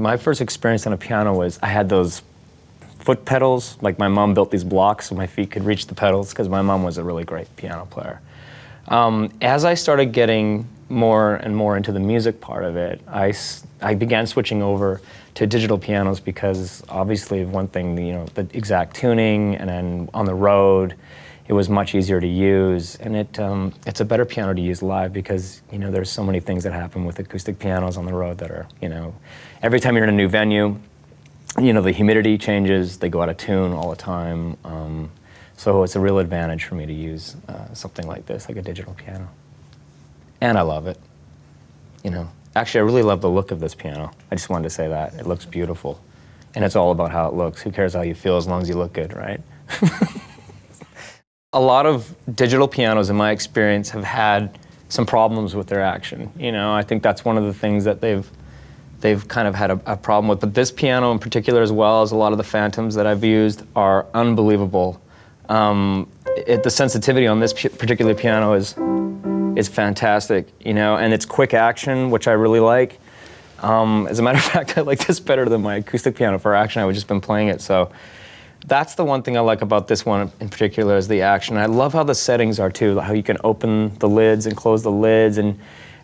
My first experience on a piano was I had those foot pedals, like my mom built these blocks so my feet could reach the pedals because my mom was a really great piano player. As I started getting more and more into the music part of it, I began switching over to digital pianos because obviously one thing, the exact tuning, and then on the road, it was much easier to use, and it's a better piano to use live because there's so many things that happen with acoustic pianos on the road that are every time you're in a new venue, the humidity changes, they go out of tune all the time. So it's a real advantage for me to use something like this, like a digital piano. And I love it. Actually, I really love the look of this piano. I just wanted to say that. It looks beautiful. And it's all about how it looks. Who cares how you feel as long as you look good, right? A lot of digital pianos, in my experience, have had some problems with their action. I think that's one of the things that they've kind of had a problem with. But this piano in particular, as well as a lot of the Phantoms that I've used, are unbelievable. The sensitivity on this particular piano is fantastic, and it's quick action, which I really like. As a matter of fact, I like this better than my acoustic piano for action. I've just been playing it, so that's the one thing I like about this one in particular is the action. I love how the settings are too, how you can open the lids and close the lids, and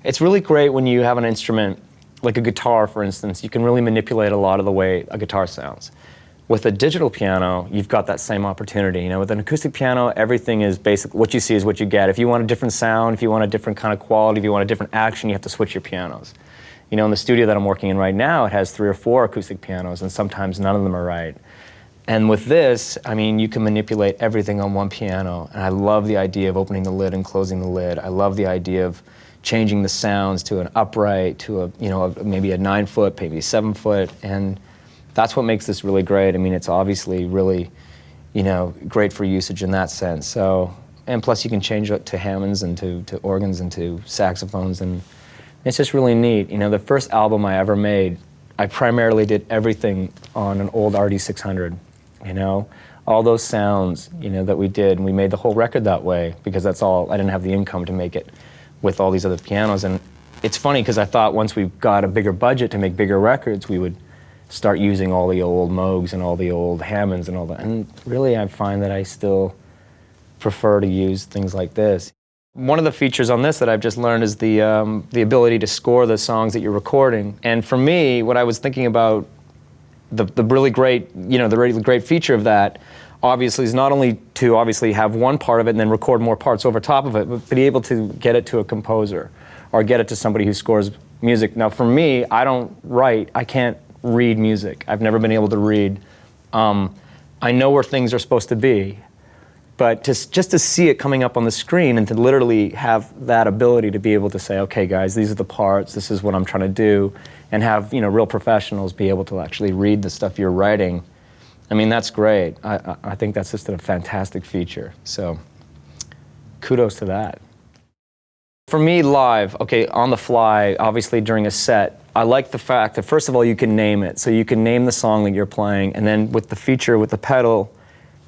it's really great when you have an instrument like a guitar, for instance. You can really manipulate a lot of the way a guitar sounds. With a digital piano, you've got that same opportunity. With an acoustic piano, everything is basically what you see is what you get. If you want a different sound, if you want a different kind of quality, if you want a different action, you have to switch your pianos. In the studio that I'm working in right now, it has 3 or 4 acoustic pianos, and sometimes none of them are right. And with this, you can manipulate everything on one piano. And I love the idea of opening the lid and closing the lid. I love the idea of changing the sounds to an upright, to maybe a 9-foot, maybe a 7-foot, and that's what makes this really great. It's obviously really, great for usage in that sense. So, and plus you can change it to Hammonds and to organs and to saxophones, and it's just really neat. The first album I ever made, I primarily did everything on an old RD600. All those sounds, that we did, and we made the whole record that way because that's all. I didn't have the income to make it with all these other pianos, and it's funny because I thought once we got a bigger budget to make bigger records, we would start using all the old Moogs and all the old Hammonds and all that. And really, I find that I still prefer to use things like this. One of the features on this that I've just learned is the ability to score the songs that you're recording. And for me, what I was thinking about, the really great, the really great feature of that, obviously, is not only to obviously have one part of it and then record more parts over top of it, but be able to get it to a composer or get it to somebody who scores music. Now, for me, I don't write. I can't read music. I've never been able to read. I know where things are supposed to be, but just to see it coming up on the screen and to literally have that ability to be able to say, okay guys, these are the parts, this is what I'm trying to do, and have real professionals be able to actually read the stuff you're writing, that's great. I think that's just a fantastic feature. So kudos to that. For me, live, okay, on the fly, obviously during a set, I like the fact that, first of all, you can name it. So you can name the song that you're playing, and then with the feature, with the pedal,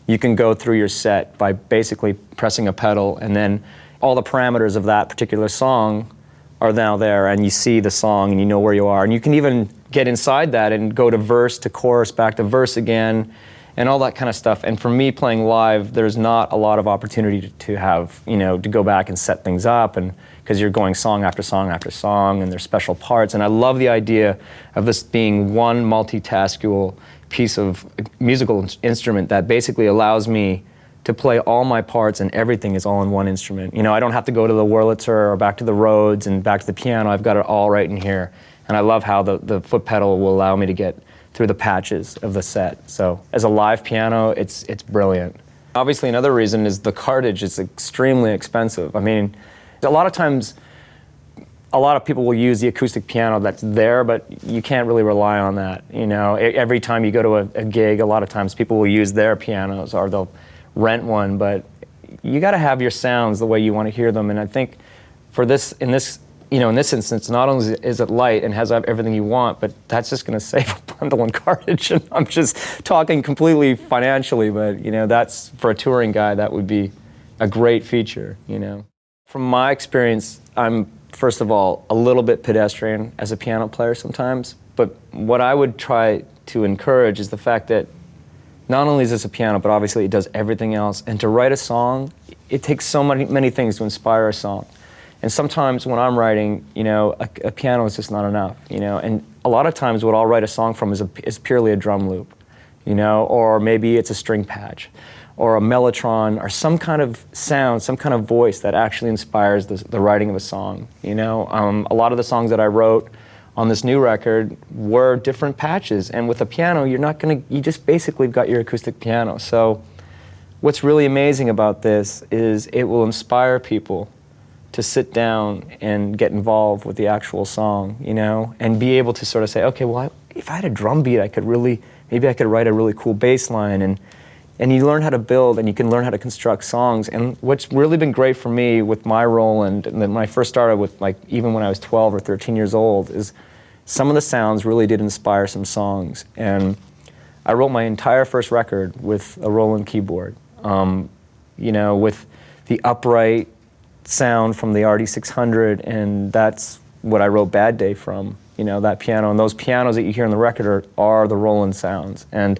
you can go through your set by basically pressing a pedal, and then all the parameters of that particular song are now there, and you see the song, and you know where you are. And you can even get inside that and go to verse, to chorus, back to verse again, and all that kind of stuff. And for me, playing live, there's not a lot of opportunity to have, to go back and set things up, and because you're going song after song after song, and there's special parts. And I love the idea of this being one multitaskable piece of musical instrument that basically allows me to play all my parts, and everything is all in one instrument. I don't have to go to the Wurlitzer or back to the Rhodes and back to the piano. I've got it all right in here. And I love how the foot pedal will allow me to get through the patches of the set. So as a live piano, it's brilliant. Obviously, another reason is the cartridge is extremely expensive. A lot of times, a lot of people will use the acoustic piano that's there, but you can't really rely on that. Every time you go to a gig, a lot of times people will use their pianos or they'll rent one, but you got to have your sounds the way you want to hear them. And I think for this, in this instance, not only is it light and has everything you want, but that's just going to save a bundle and cartridge. And I'm just talking completely financially, but that's, for a touring guy, that would be a great feature. From my experience, I'm, first of all, a little bit pedestrian as a piano player sometimes. But what I would try to encourage is the fact that not only is this a piano, but obviously it does everything else. And to write a song, it takes so many things to inspire a song. And sometimes when I'm writing, you know, a piano is just not enough, you know. And a lot of times what I'll write a song from is purely a drum loop, you know, or maybe it's a string patch, or a mellotron, or some kind of sound, some kind of voice that actually inspires the writing of a song, you know. A lot of the songs that I wrote on this new record were different patches, and with a piano, you just basically got your acoustic piano. So what's really amazing about this is it will inspire people to sit down and get involved with the actual song, you know, and be able to sort of say, okay, well, if I had a drum beat, maybe I could write a really cool bass line, and you learn how to build, and you can learn how to construct songs. And what's really been great for me with my Roland, and then when I first started with, like, even when I was 12 or 13 years old, is some of the sounds really did inspire some songs. And I wrote my entire first record with a Roland keyboard, you know, with the upright sound from the RD600, and that's what I wrote Bad Day from, you know, that piano. And those pianos that you hear on the record are the Roland sounds. And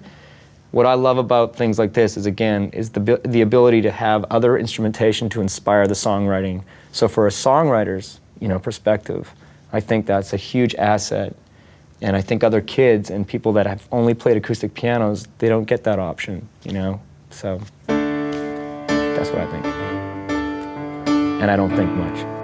what I love about things like this is, again, is the ability to have other instrumentation to inspire the songwriting. So for a songwriter's, you know, perspective, I think that's a huge asset. And I think other kids and people that have only played acoustic pianos, they don't get that option, you know? So that's what I think. And I don't think much.